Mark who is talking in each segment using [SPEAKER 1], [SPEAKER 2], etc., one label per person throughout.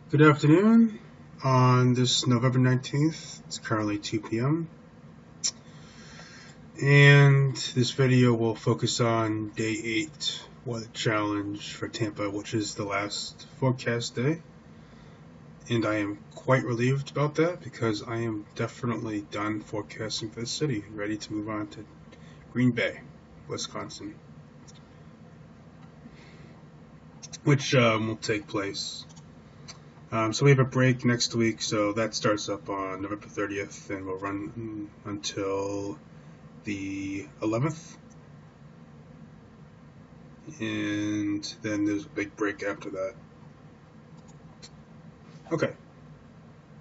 [SPEAKER 1] Good afternoon. On this November 19th, it's currently 2 p.m. And this video will focus on day 8 weather challenge for Tampa, which is the last forecast day. And I am quite relieved about that because I am definitely done forecasting for the city, ready to move on to Green Bay, Wisconsin, which will take place. So we have a break next week, so that starts up on November 30th and will run until the 11th. And then there's a big break after that. Okay,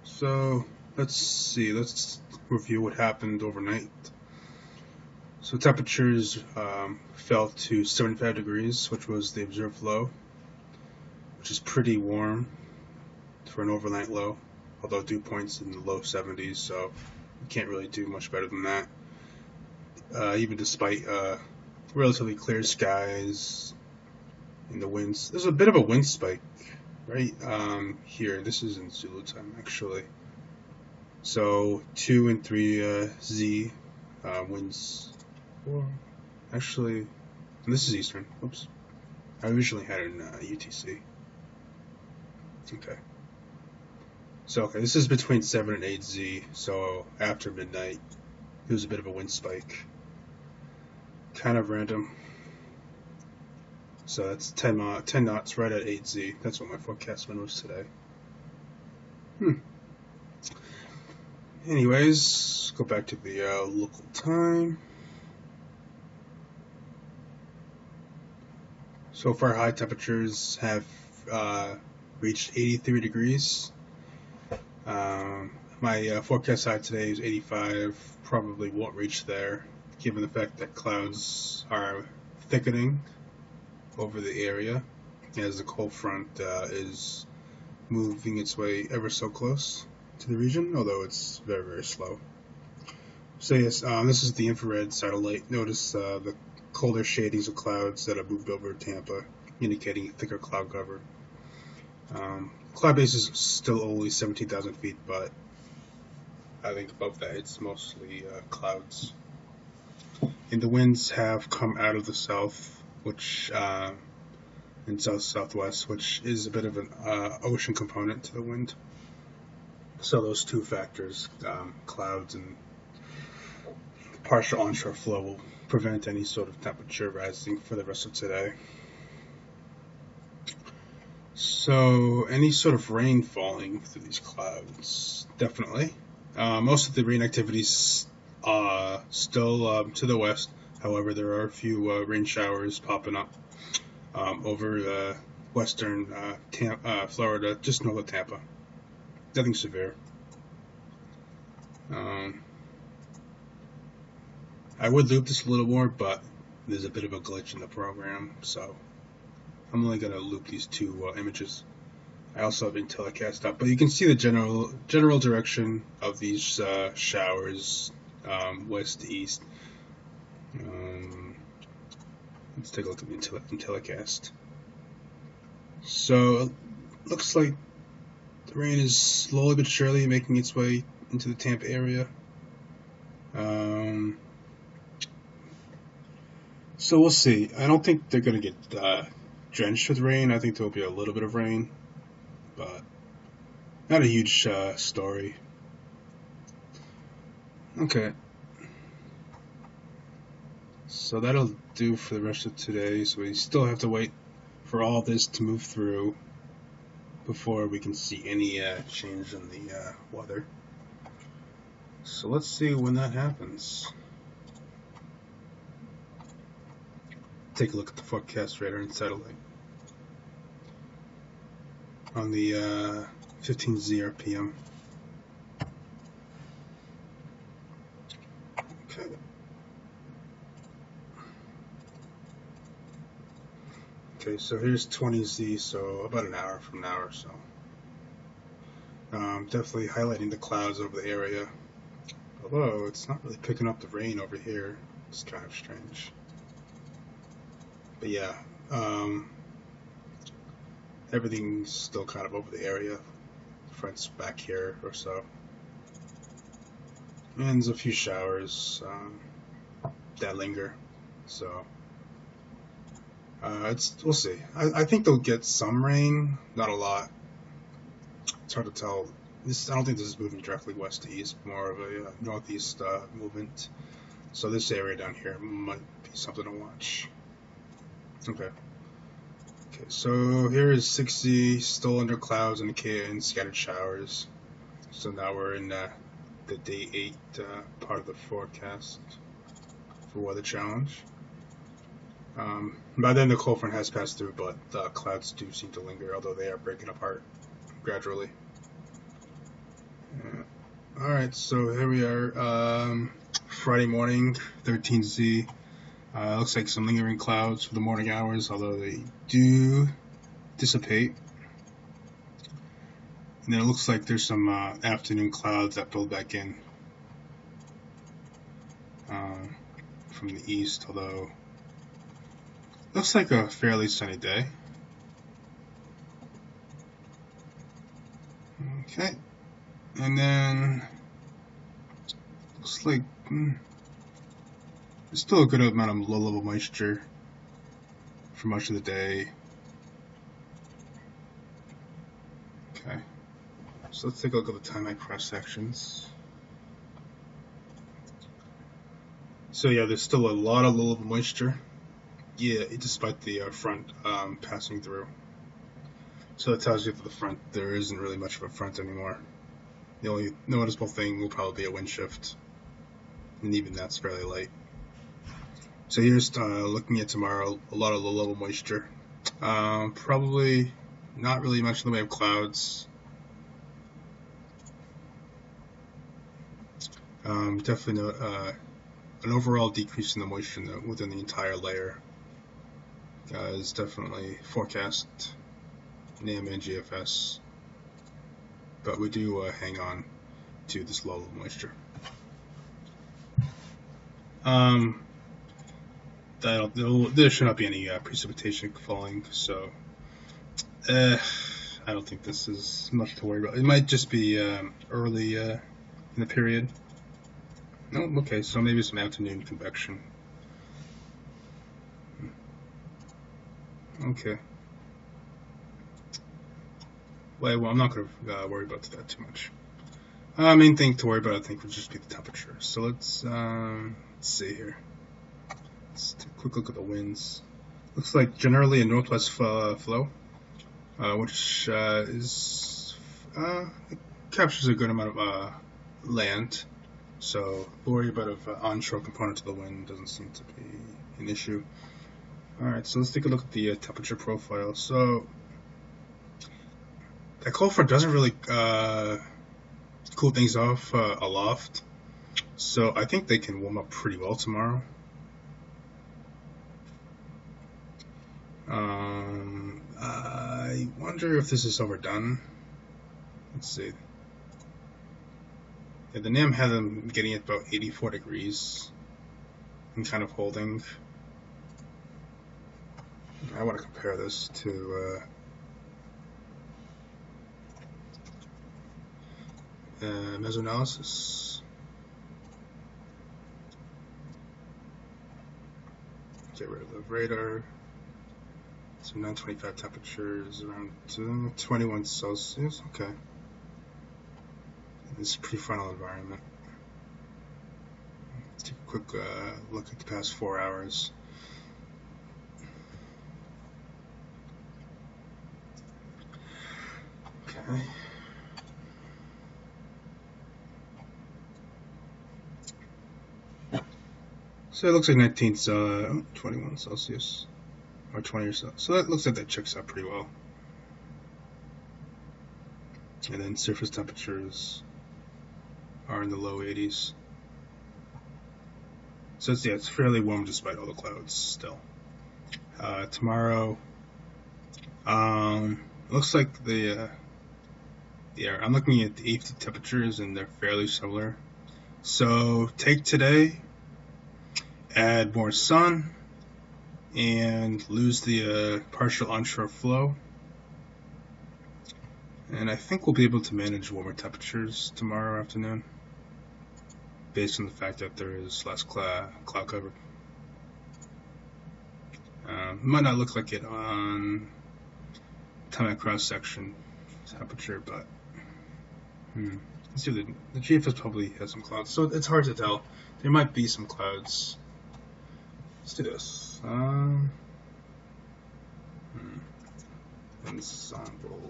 [SPEAKER 1] so let's review what happened overnight. So temperatures fell to 75 degrees, which was the observed low, which is pretty warm for an overnight low, although dew point's in the low 70s, so you can't really do much better than that. Even despite relatively clear skies and the winds. There's a bit of a wind spike right here. This is in Zulu time, actually. So 2 and 3 Z winds. Or actually, this is Eastern. Oops. I originally had it in UTC. Okay. So, okay, this is between 7 and 8 Z, so after midnight, there's a bit of a wind spike. Kind of random. So that's 10 knots right at 8 Z. That's what my forecast wind was today. Anyways, go back to the local time. So far, high temperatures have reached 83 degrees. My forecast high today is 85. Probably won't reach there, given the fact that clouds are thickening over the area as the cold front is moving its way ever so close to the region, although it's very, very slow. So yes, this is the infrared satellite. Notice the colder shadings of clouds that have moved over Tampa, indicating thicker cloud cover. Cloud base is still only 17,000 feet, but I think above that it's mostly clouds. And the winds have come out of the south, which and south-southwest, which is a bit of an ocean component to the wind. So those two factors, clouds and partial onshore flow, will prevent any sort of temperature rising for the rest of today. So any sort of rain falling through these clouds, definitely. Most of the rain activities still to the west. However, there are a few rain showers popping up over western Florida, just north of Tampa. Nothing severe. I would loop this a little more, but there's a bit of a glitch in the program, so I'm only going to loop these two images. I also have IntelliCast up, but you can see the general direction of these showers, west to east. Let's take a look at the IntelliCast. So it looks like the rain is slowly but surely making its way into the Tampa area. So we'll see. I don't think they're going to get drenched with rain. I think there'll be a little bit of rain, but not a huge story. Okay. So that'll do for the rest of today. So we still have to wait for all this to move through before we can see any change in the weather. So let's see when that happens. Take a look at the forecast radar and satellite on the 15Z RPM. Okay. Okay, so here's 20Z, so about an hour from now or so. Definitely highlighting the clouds over the area, although it's not really picking up the rain over here. It's kind of strange. But yeah, everything's still kind of over the area. front's back here or so. And there's a few showers that linger. So we'll see. I think they'll get some rain, not a lot. It's hard to tell. I don't think this is moving directly west to east, more of a northeast movement. So this area down here might be something to watch. Okay. Okay, so here is 60, still under clouds and scattered showers. So now we're in the day 8 part of the forecast for Wxchallenge. By then the cold front has passed through, but the clouds do seem to linger, although they are breaking apart gradually. Alright, so here we are, Friday morning, 13Z. Looks like some lingering clouds for the morning hours, although they do dissipate. And then it looks like there's some afternoon clouds that build back in from the east, although looks like a fairly sunny day. Okay, and then looks like there's still a good amount of low-level moisture for much of the day. Okay, so let's take a look at the time at cross sections. So yeah, there's still a lot of low-level moisture. Yeah, despite the front passing through. So that tells you that the front, there isn't really much of a front anymore. The only noticeable thing will probably be a wind shift, and even that's fairly light. So here's looking at tomorrow, a lot of low-level moisture. Probably not really much in the way of clouds. Definitely an overall decrease in the moisture within the entire layer is definitely forecast NAM and GFS, but we do hang on to this low level moisture. There should not be any precipitation falling, so I don't think this is much to worry about. It might just be early in the period. Oh, okay, so maybe some afternoon convection. Okay. Well, I'm not going to worry about that too much. Main thing to worry about, I think, would just be the temperature. So let's see here. Let's take a quick look at the winds. Looks like generally a northwest flow, which it captures a good amount of land. So worry about an onshore component to the wind doesn't seem to be an issue. Alright, so let's take a look at the temperature profile. So that cold front doesn't really cool things off aloft, so I think they can warm up pretty well tomorrow. I wonder if this is overdone. Let's see. Yeah, the NAM had them getting at about 84 degrees and kind of holding. I want to compare this to mesoanalysis. Get rid of the radar. So 925 temperatures around 21 Celsius. Okay. This is prefrontal environment. Let's take a quick look at the past 4 hours. Okay. So it looks like 21 Celsius, or 20 or so. So that looks like that checks out pretty well. And then surface temperatures are in the low 80s. So it's fairly warm despite all the clouds still. Tomorrow, looks like I'm looking at the evening temperatures and they're fairly similar. So take today, add more sun, and lose the partial onshore flow. And I think we'll be able to manage warmer temperatures tomorrow afternoon, based on the fact that there is less cloud cover. Might not look like it on time at cross section temperature, but let's see. The GFS probably has some clouds, so it's hard to tell. There might be some clouds. Let's do this. Ensemble.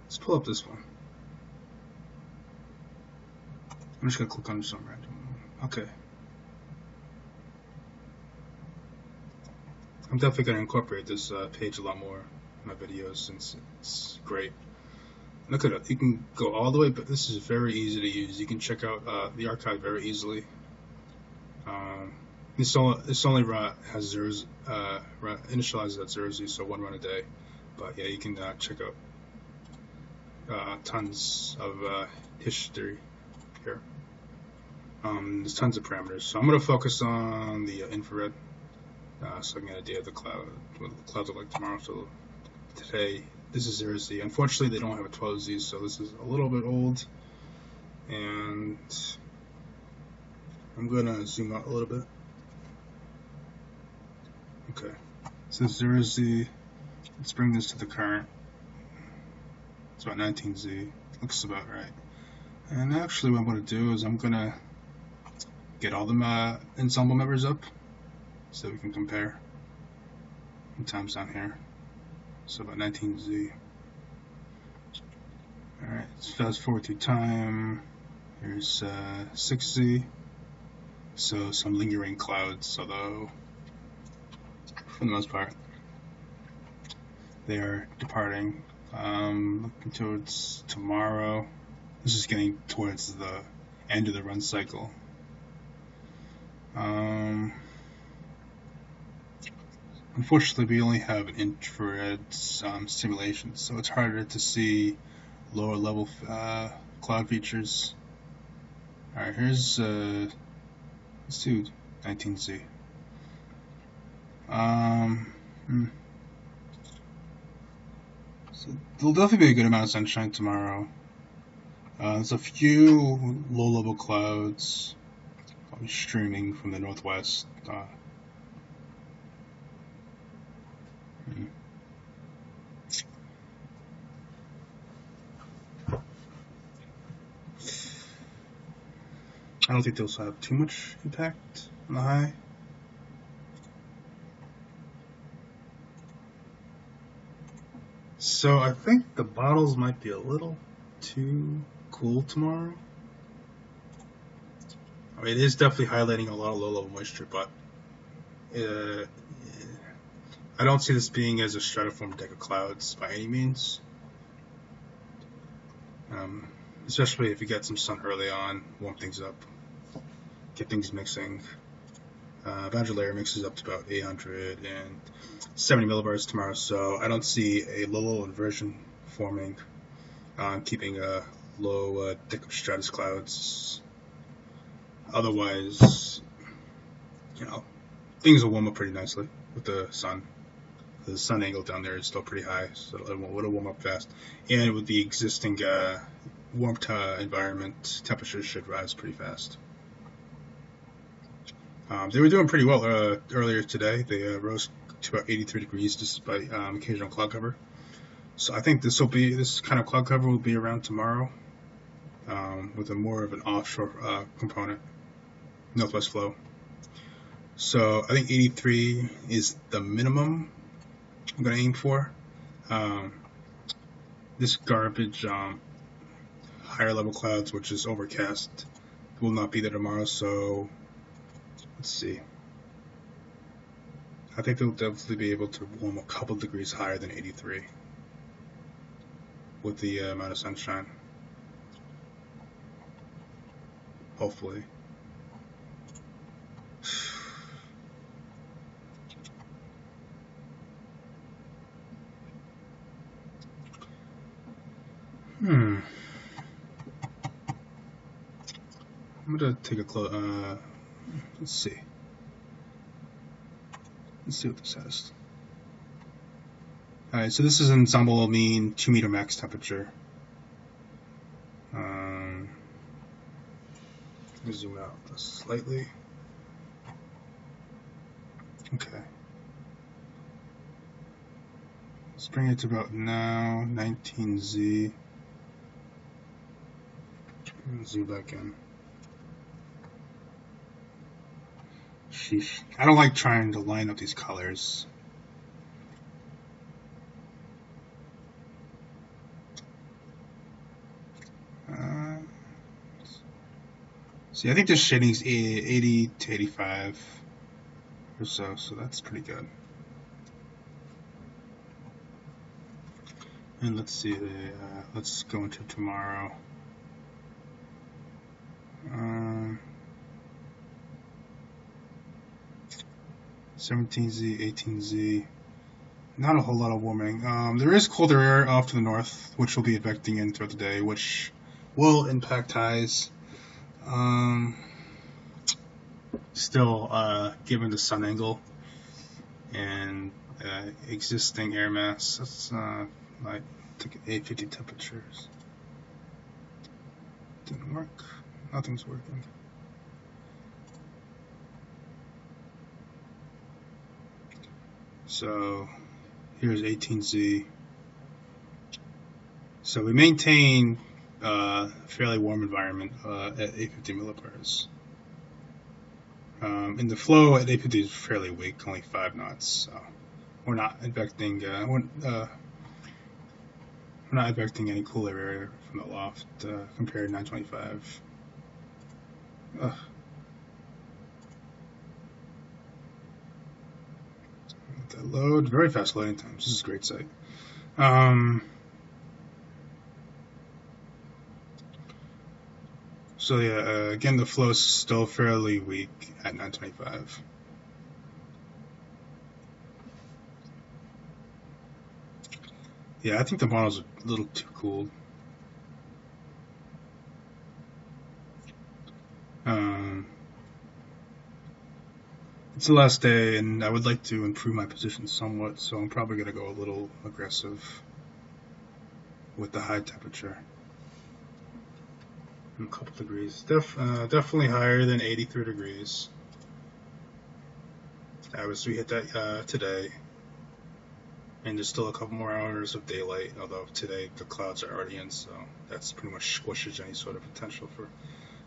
[SPEAKER 1] Let's pull up this one. I'm just gonna click on some random one. Okay. I'm definitely gonna incorporate this page a lot more in my videos since it's great. Look at it. You can go all the way, but this is very easy to use. You can check out the archive very easily. This only has zeros, initializes at 0Z, so one run a day. But yeah, you can check out tons of history here. There's tons of parameters. So I'm going to focus on the infrared, so I can get an idea of what the clouds look like tomorrow. So today, this is 0Z. Unfortunately, they don't have a 12Z, so this is a little bit old. And I'm going to zoom out a little bit. Okay, so 0Z, let's bring this to the current. It's about 19Z, looks about right. And actually what I'm going to do is I'm going to get all the ensemble members up so we can compare. And times down here, so about 19Z. Alright, let's fast forward through time. Here's 6Z, so some lingering clouds, although for the most part they are departing. Looking towards tomorrow, this is getting towards the end of the run cycle. Unfortunately, we only have an infrared simulation, so it's harder to see lower level cloud features. Alright, here's let's do 19Z. So there'll definitely be a good amount of sunshine tomorrow. There's a few low-level clouds probably streaming from the northwest. I don't think those have too much impact on the high. So I think the bottles might be a little too cool tomorrow. I mean, it is definitely highlighting a lot of low-level moisture, but I don't see this being as a stratiform deck of clouds by any means. Especially if you get some sun early on, warm things up, get things mixing. Boundary layer mixes up to about 870 millibars tomorrow, so I don't see a low inversion forming, keeping a low thick stratus clouds. Otherwise, things will warm up pretty nicely with the sun. The sun angle down there is still pretty high, so it'll warm up fast. And with the existing warm environment, temperatures should rise pretty fast. They were doing pretty well earlier today. They rose to about 83 degrees despite occasional cloud cover. So I think this kind of cloud cover will be around tomorrow, with a more of an offshore component, northwest flow. So I think 83 is the minimum I'm going to aim for. This garbage higher level clouds, which is overcast, will not be there tomorrow, so let's see. I think they'll definitely be able to warm a couple degrees higher than 83 with the amount of sunshine. Hopefully. I'm gonna take a close. Let's see. Let's see what this has. Alright, so this is ensemble mean 2 meter max temperature. Let me zoom out slightly. Okay. Let's bring it to about now, 19Z. Zoom back in. Sheesh. I don't like trying to line up these colors. See, I think this shading is 80 to 85 or so that's pretty good. And let's see, let's go into tomorrow. 17Z, 18Z. Not a whole lot of warming. There is colder air off to the north, which will be advecting in throughout the day, which will impact highs. Still, given the sun angle and existing air mass, that's like 850 temperatures. Didn't work. Nothing's working. So here's 18Z. So we maintain a fairly warm environment at 850 millibars. And the flow at 850 is fairly weak, only 5 knots. So we're not advecting. We're not advecting any cooler air from the loft compared to 925. Let that load. Very fast loading times. This is a great site. So yeah, again, the flow is still fairly weak at 925. Yeah, I think the model's a little too cool. It's the last day, and I would like to improve my position somewhat, so I'm probably going to go a little aggressive with the high temperature. A couple degrees. Definitely higher than 83 degrees. We hit that today. And there's still a couple more hours of daylight, although today the clouds are already in, so that's pretty much squishes any sort of potential for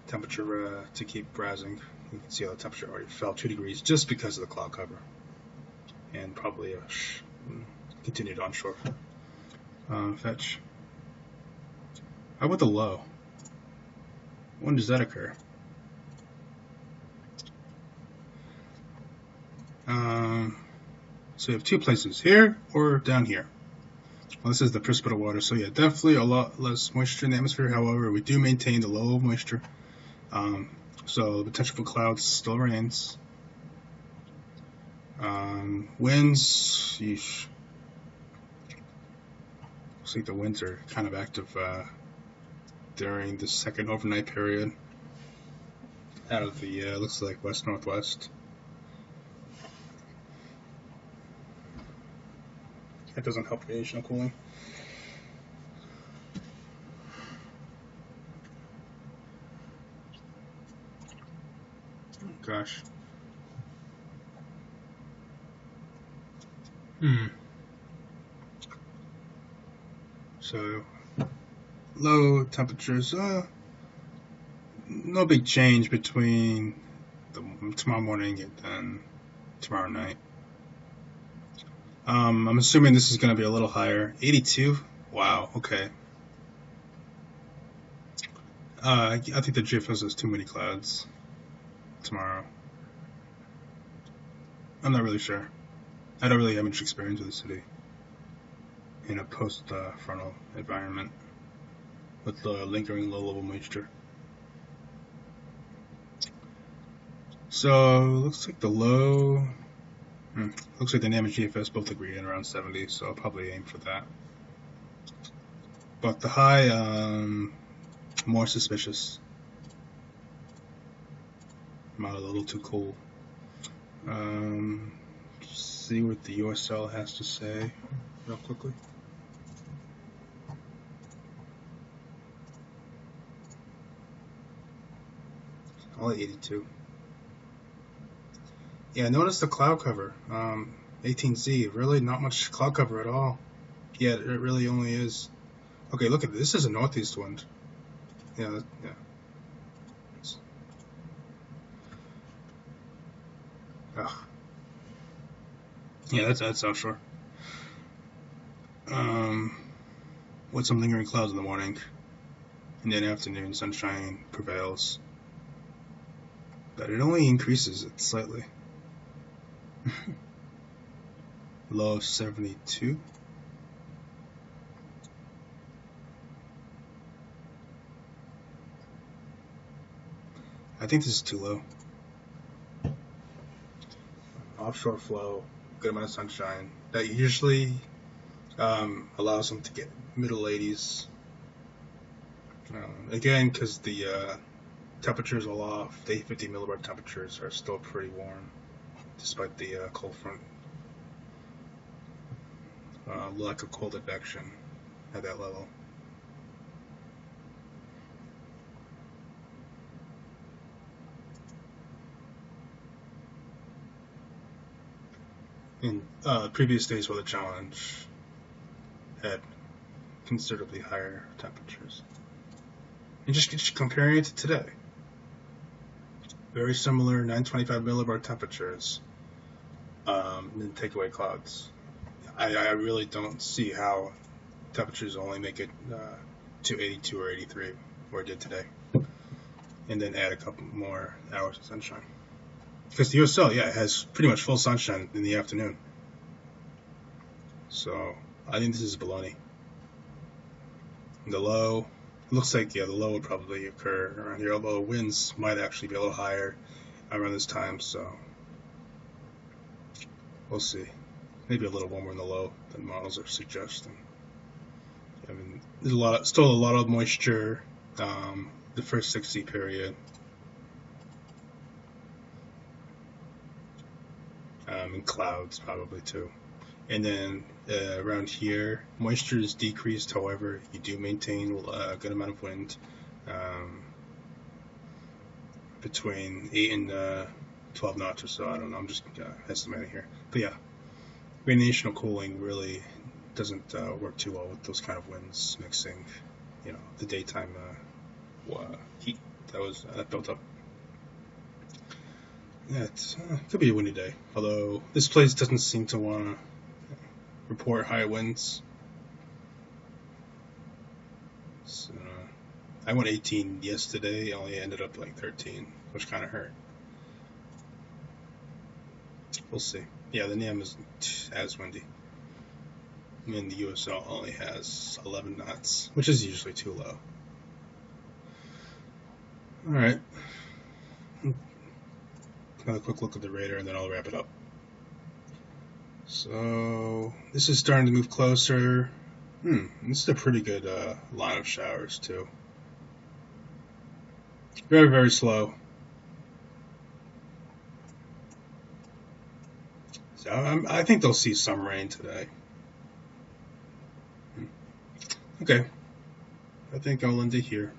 [SPEAKER 1] temperature to keep rising. You can see how the temperature already fell 2 degrees just because of the cloud cover. And probably continued onshore fetch. How about the low? When does that occur? So you have two places, here or down here. Well, this is the precipitate water, so yeah, definitely a lot less moisture in the atmosphere. However, we do maintain the low moisture, so the potential for clouds still remains. Winds, yeesh. Looks like the winds are kind of active during the second overnight period out of the looks like west-northwest. That doesn't help radiational cooling. Oh, gosh. So low temperatures, no big change between tomorrow morning and then tomorrow night. I'm assuming this is going to be a little higher. 82? Wow, okay. I think the GFS has too many clouds tomorrow. I'm not really sure. I don't really have much experience with the city in a post-frontal environment with the lingering low-level moisture. So, looks like the low... looks like the NAM and GFS both agree in around 70, so I'll probably aim for that. But the high, more suspicious. Not a little too cool. See what the USL has to say. real quickly. Only 82. Yeah, notice the cloud cover. 18Z, really not much cloud cover at all. Yeah, it really only is. Okay, look at this. This is a northeast wind. Yeah, yeah. Ugh. Yeah, that's offshore. With some lingering clouds in the morning, and then afternoon sunshine prevails. But it only increases it slightly. Low of 72. I think this is too low. Offshore flow, good amount of sunshine. That usually allows them to get middle 80s. Again, because the temperatures are off, the 850 millibar temperatures are still pretty warm, despite the cold front. Lack of cold advection at that level. In previous days, Wxchallenge had considerably higher temperatures. And just comparing it to today, very similar 925 millibar temperatures, and then take away clouds. I really don't see how temperatures only make it to 82 or 83, where it did today, and then add a couple more hours of sunshine. Because the USL, yeah, it has pretty much full sunshine in the afternoon. So I think this is baloney. The low, looks like, yeah, the low would probably occur around here, although winds might actually be a little higher around this time, so we'll see. Maybe a little warmer in the low than models are suggesting. I mean, there's still a lot of moisture the first 60 period. And clouds probably too. And then around here, moisture is decreased. However, you do maintain a good amount of wind, between 8 and 12 knots or so. I don't know. I'm just estimating here. But yeah, radiational cooling really doesn't work too well with those kind of winds mixing, the daytime heat that built up. Yeah, it could be a windy day. Although this place doesn't seem to want to report high winds. So, I went 18 yesterday. Only ended up like 13, which kind of hurt. We'll see. Yeah, the NAM isn't as windy. I mean, the USL only has 11 knots, which is usually too low. All right. Another quick look at the radar, and then I'll wrap it up. So this is starting to move closer. This is a pretty good line of showers too. Very, very slow. So I think they'll see some rain today. Okay, I think I'll end it here.